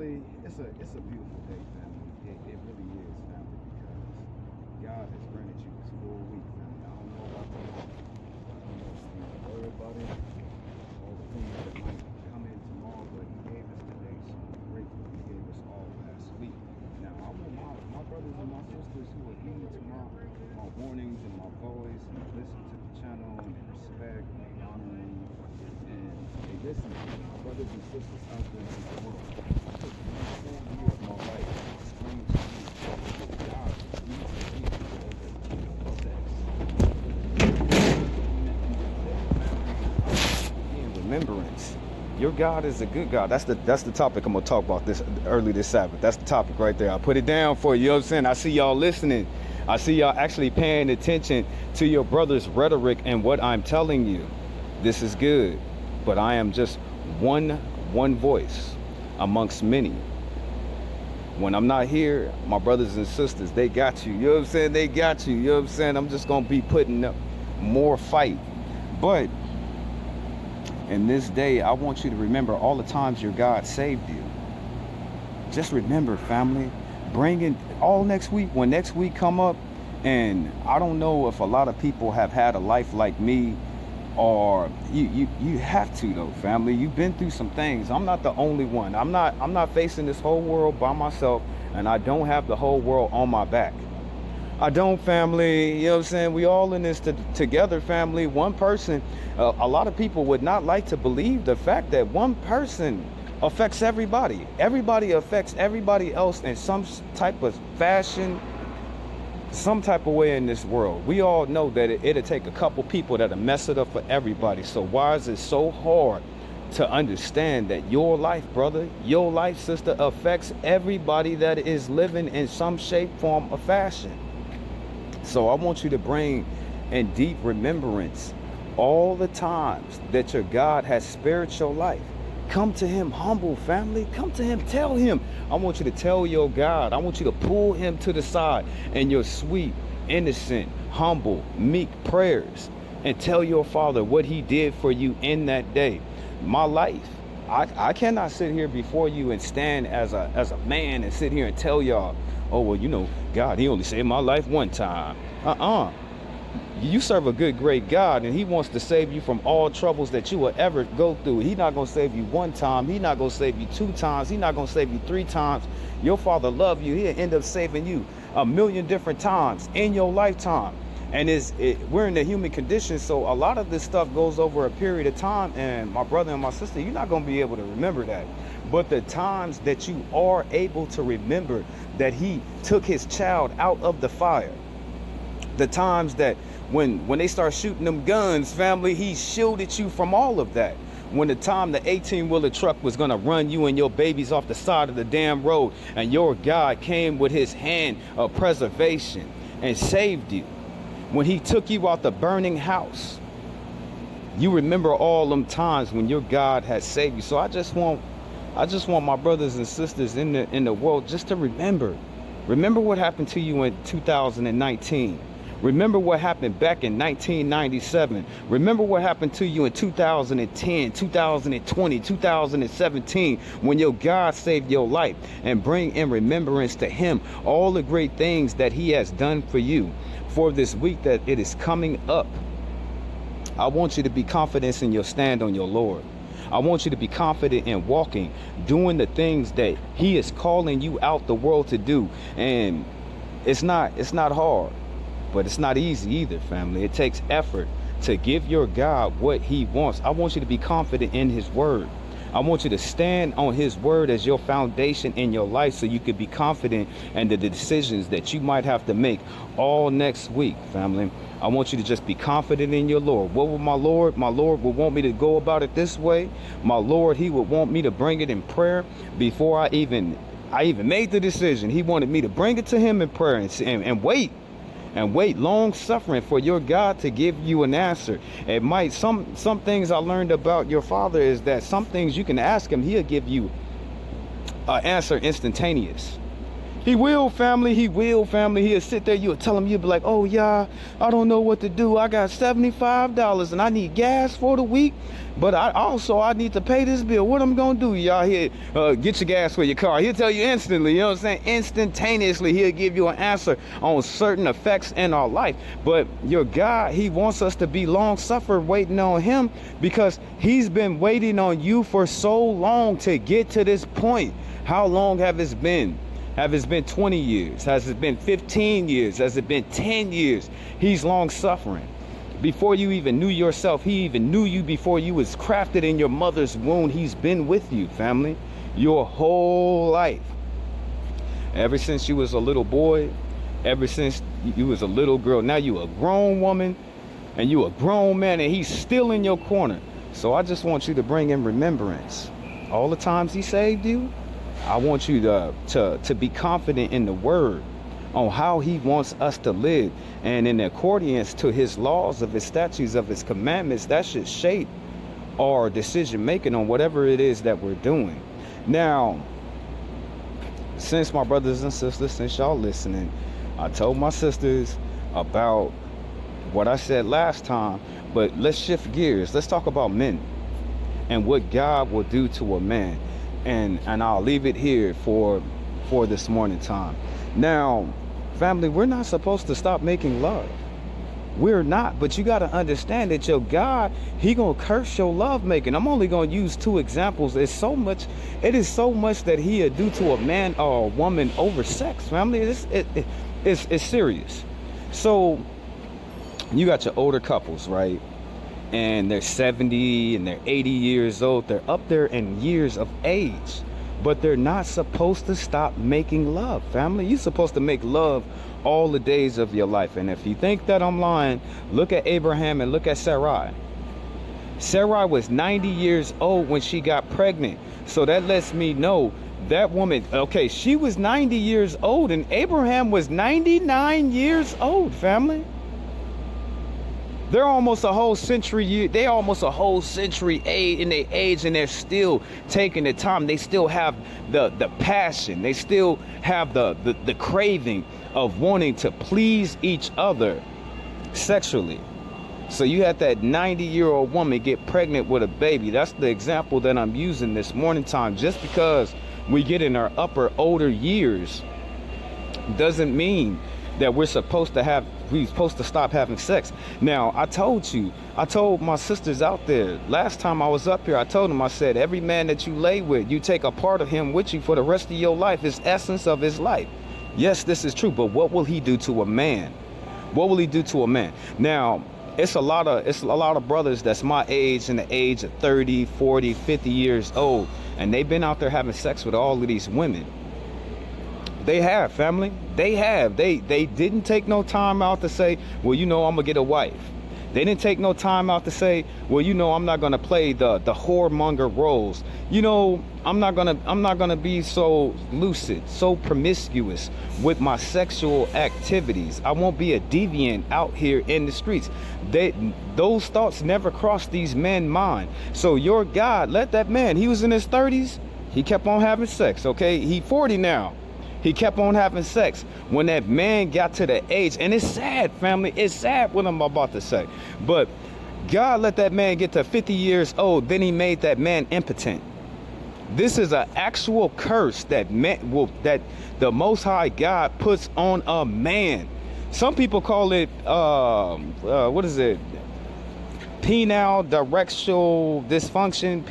family, it's a beautiful day, family. It really is, family, because God has granted you this full week, family. I don't know about tomorrow. I don't know if you worry about it, all the things that might come in tomorrow, but He gave us today, so I'm grateful He gave us all last week. Now, I want my brothers and my sisters who are heeding to my warnings and my voice and listen to the channel and they respect and they honor me and they listen to me, my brothers and sisters out there in the world. I took 1 full year of my life to explain to you that God is in remembrance. Your God is a good God. That's the topic I'm gonna talk about this Sabbath. That's the topic right there. I put it down for you. You know what I'm saying? I see y'all listening. I see y'all actually paying attention to your brother's rhetoric and what I'm telling you. This is good. But I am just one voice amongst many. When I'm not here, my brothers and sisters, they got you. You know what I'm saying? They got you. You know what I'm saying? I'm just gonna be putting up more fight. But in this day, I want you to remember all the times your God saved you. Just remember, family. Bring it all next week. When next week come up, and I don't know if a lot of people have had a life like me, or you have to though, family. You've been through some things. I'm not the only one. I'm not facing this whole world by myself, and I don't have the whole world on my back. I don't, family. You know what I'm saying? We all in this together, family. One person, a lot of people would not like to believe the fact that one person affects everybody. Everybody affects everybody else in some type of fashion, some type of way in this world. We all know that it'll take a couple people that'll mess it up for everybody. So why is it so hard to understand that your life, brother, your life, sister, affects everybody that is living in some shape, form, or fashion? So I want you to bring in deep remembrance all the times that your God has spared your life. Come to Him humble, family. Come to Him. Tell Him. I want you to tell your God. I want you to pull Him to the side in your sweet, innocent, humble, meek prayers and tell your Father what He did for you in that day. My life. I cannot sit here before you and stand as a man and sit here and tell y'all, oh, well, you know, God, He only saved my life one time. You serve a good, great God, and He wants to save you from all troubles that you will ever go through. He's not going to save you one time. He's not going to save you 2 times. He's not going to save you 3 times. Your Father loves you. He'll end up saving you 1,000,000 different times in your lifetime. And we're in the human condition, so a lot of this stuff goes over a period of time, and my brother and my sister, you're not going to be able to remember that. But the times that you are able to remember that He took His child out of the fire, the times that when they start shooting them guns, family, He shielded you from all of that. When the time the 18-wheeler truck was going to run you and your babies off the side of the damn road, and your God came with His hand of preservation and saved you. When He took you out the burning house, you remember all them times when your God has saved you. So I just want my brothers and sisters in the world just to remember what happened to you in 2019. Remember what happened back in 1997. Remember what happened to you in 2010, 2020, 2017, when your God saved your life, and bring in remembrance to Him all the great things that He has done for you for this week that it is coming up. I want you to be confident in your stand on your Lord. I want you to be confident in walking, doing the things that He is calling you out the world to do. And it's not hard, but it's not easy either, family. It takes effort to give your God what He wants. I want you to be confident in His word. I want you to stand on His word as your foundation in your life, so you could be confident in the decisions that you might have to make all next week, family. I want you to just be confident in your Lord. What would my Lord? My Lord would want me to go about it this way. My Lord, He would want me to bring it in prayer before I even made the decision. He wanted me to bring it to Him in prayer and wait. And wait, long suffering for your God to give you an answer. It might, some things I learned about your Father is that some things you can ask Him, He'll give you an answer instantaneous. He will, family. He will, family. He'll sit there. You'll tell him, you'll be like, oh, yeah, I don't know what to do. I got $75 and I need gas for the week. But I need to pay this bill. What I'm going to do, y'all? Here, get your gas for your car. He'll tell you instantly, you know what I'm saying? Instantaneously, he'll give you an answer on certain effects in our life. But your God, he wants us to be long-suffering, waiting on him, because he's been waiting on you for so long to get to this point. How long have it been? Have it been 20 years? Has it been 15 years? Has it been 10 years? He's long suffering. Before you even knew yourself, he even knew you before you was crafted in your mother's womb. He's been with you, family, your whole life. Ever since you was a little boy, ever since you was a little girl, now you a grown woman and you a grown man, and he's still in your corner. So I just want you to bring in remembrance all the times he saved you. I want you to be confident in the word on how he wants us to live, and in accordance to his laws, of his statutes, of his commandments. That should shape our decision making on whatever it is that we're doing. Now, since my brothers and sisters, since y'all listening, I told my sisters about what I said last time, but let's shift gears. Let's talk about men and what God will do to a man. And I'll leave it here for this morning time. Now, family, we're not supposed to stop making love. We're not, but you got to understand that your God, he gonna curse your love making. I'm only gonna use 2 examples. It is so much that he'll do to a man or a woman over sex, family. It's serious. So you got your older couples, right? And they're 70 and they're 80 years old. They're up there in years of age, but they're not supposed to stop making love, family. You're supposed to make love all the days of your life. And if you think that I'm lying, look at Abraham and look at Sarai. Sarai was 90 years old when she got pregnant. So that lets me know that woman, okay, she was 90 years old and Abraham was 99 years old, family. They're almost a whole century. They almost a whole century in their age, and they're still taking the time. They still have the passion. They still have the craving of wanting to please each other sexually. So you had that 90-year-old woman get pregnant with a baby. That's the example that I'm using this morning time. Just because we get in our older years doesn't mean that we're supposed to stop having sex. Now, I told my sisters out there, last time I was up here, I told them, I said, every man that you lay with, you take a part of him with you for the rest of your life, his essence of his life. Yes, this is true, but what will he do to a man? What will he do to a man? Now, it's a lot of brothers that's my age, in the age of 30, 40, 50 years old, and they've been out there having sex with all of these women. They have, family. They have. They didn't take no time out to say, well, I'm gonna get a wife. They didn't take no time out to say, well, I'm not gonna play the whoremonger roles. I'm not gonna be so lucid, so promiscuous with my sexual activities. I won't be a deviant out here in the streets. Those thoughts never crossed these men's mind. So your God, let that man, he was in his 30s, he kept on having sex, okay? He 40 now. He kept on having sex. When that man got to the age, and it's sad, family, it's sad what I'm about to say, but God let that man get to 50 years old, then he made that man impotent. This is an actual curse that the Most High God puts on a man. Some people call it, what is it? Penile directional dysfunction,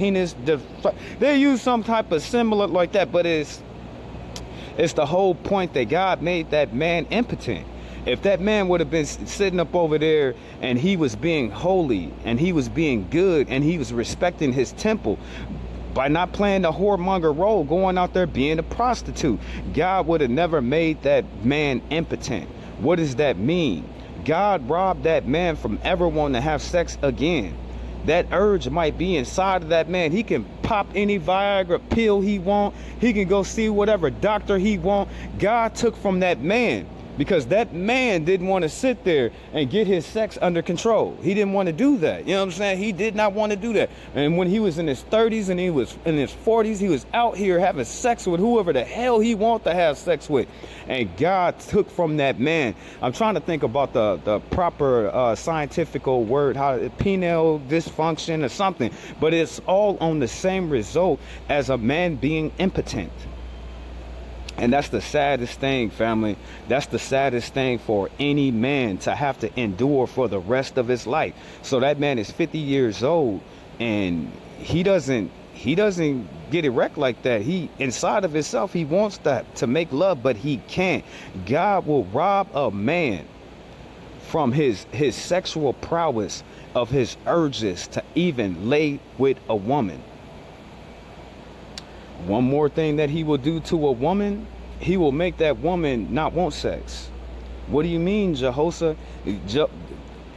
they use some type of similar like that, but it's the whole point that God made that man impotent. If that man would have been sitting up over there and he was being holy and he was being good and he was respecting his temple, by not playing the whoremonger role, going out there being a prostitute, God would have never made that man impotent. What does that mean? God robbed that man from ever wanting to have sex again. That urge might be inside of that man. He can pop any Viagra pill he want. He can go see whatever doctor he want. God took from that man because that man didn't want to sit there and get his sex under control. He didn't want to do that. You know what I'm saying? He did not want to do that. And when he was in his 30s and he was in his 40s, he was out here having sex with whoever the hell he wanted to have sex with. And God took from that man. I'm trying to think about the proper scientific word, how penile dysfunction or something, but it's all on the same result as a man being impotent. And that's the saddest thing, family. That's the saddest thing for any man to have to endure for the rest of his life. So that man is 50 years old and he doesn't get erect like that. He inside of himself, he wants that to make love, but he can't. God will rob a man from his sexual prowess, of his urges to even lay with a woman. One more thing that he will do to a woman, he will make that woman not want sex. What do you mean, Jehovah?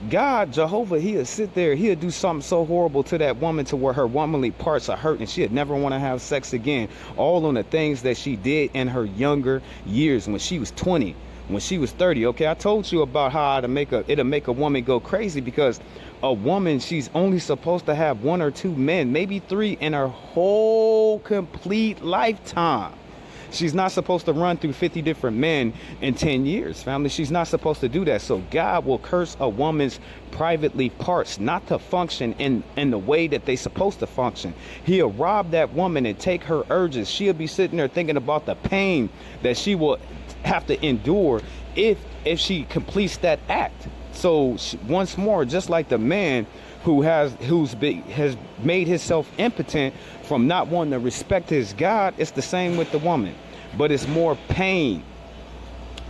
God, Jehovah, he'll sit there, he'll do something so horrible to that woman to where her womanly parts are hurt and she'll never want to have sex again. All on the things that she did in her younger years, when she was 20, when she was 30. Okay, I told you about how it'll make a woman go crazy, because a woman, she's only supposed to have 1 or 2 men, maybe 3 in her whole complete lifetime. She's not supposed to run through 50 different men in 10 years, family. She's not supposed to do that. So God will curse a woman's privately parts not to function in the way that they supposed to function. He'll rob that woman and take her urges. She'll be sitting there thinking about the pain that she will have to endure if she completes that act. So once more, just like the man who has made himself impotent from not wanting to respect his God, it's the same with the woman, but it's more pain.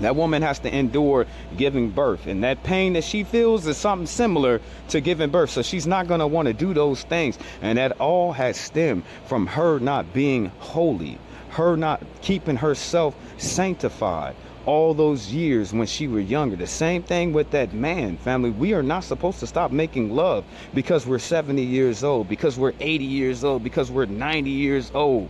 That woman has to endure giving birth, and that pain that she feels is something similar to giving birth. So she's not going to want to do those things, and that all has stemmed from her not being holy, her not keeping herself sanctified all those years when she were younger. The same thing with that man, family. We are not supposed to stop making love because we're 70 years old, because we're 80 years old, because we're 90 years old.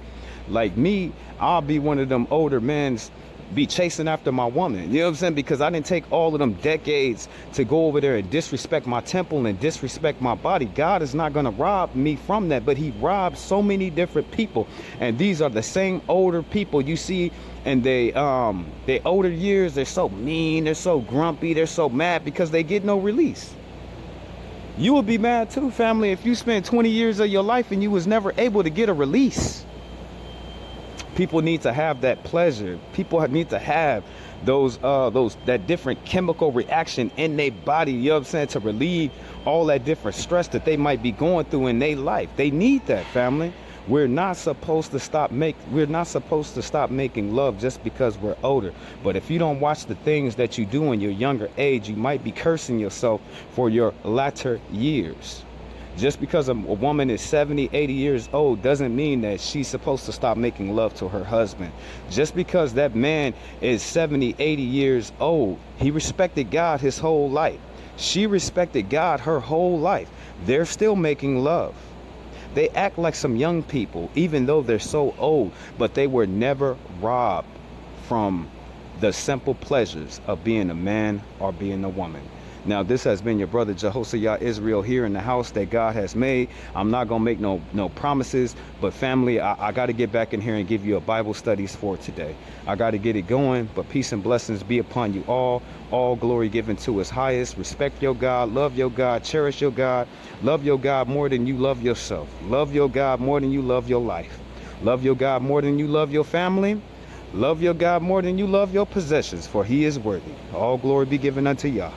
Like me, I'll be one of them older men's be chasing after my woman. You know what I'm saying? Because I didn't take all of them decades to go over there and disrespect my temple and disrespect my body. God is not going to rob me from that, but he robs so many different people. And these are the same older people you see, and they older years, they're so mean, they're so grumpy, they're so mad because they get no release. You would be mad too, family, if you spent 20 years of your life and you was never able to get a release. People need to have that pleasure. People need to have that different chemical reaction in their body, you know what I'm saying, to relieve all that different stress that they might be going through in their life. They need that, family. We're not supposed to stop making love just because we're older. But if you don't watch the things that you do in your younger age, you might be cursing yourself for your latter years. Just because a woman is 70, 80 years old doesn't mean that she's supposed to stop making love to her husband. Just because that man is 70, 80 years old, he respected God his whole life. She respected God her whole life. They're still making love. They act like some young people, even though they're so old, but they were never robbed from the simple pleasures of being a man or being a woman. Now, this has been your brother Jehoshaphat Israel here in the house that God has made. I'm not going to make no promises, but family, I got to get back in here and give you a Bible studies for today. I got to get it going, but peace and blessings be upon you all. All glory given to his highest. Respect your God, love your God, cherish your God, love your God more than you love yourself. Love your God more than you love your life. Love your God more than you love your family. Love your God more than you love your possessions, for he is worthy. All glory be given unto Yah.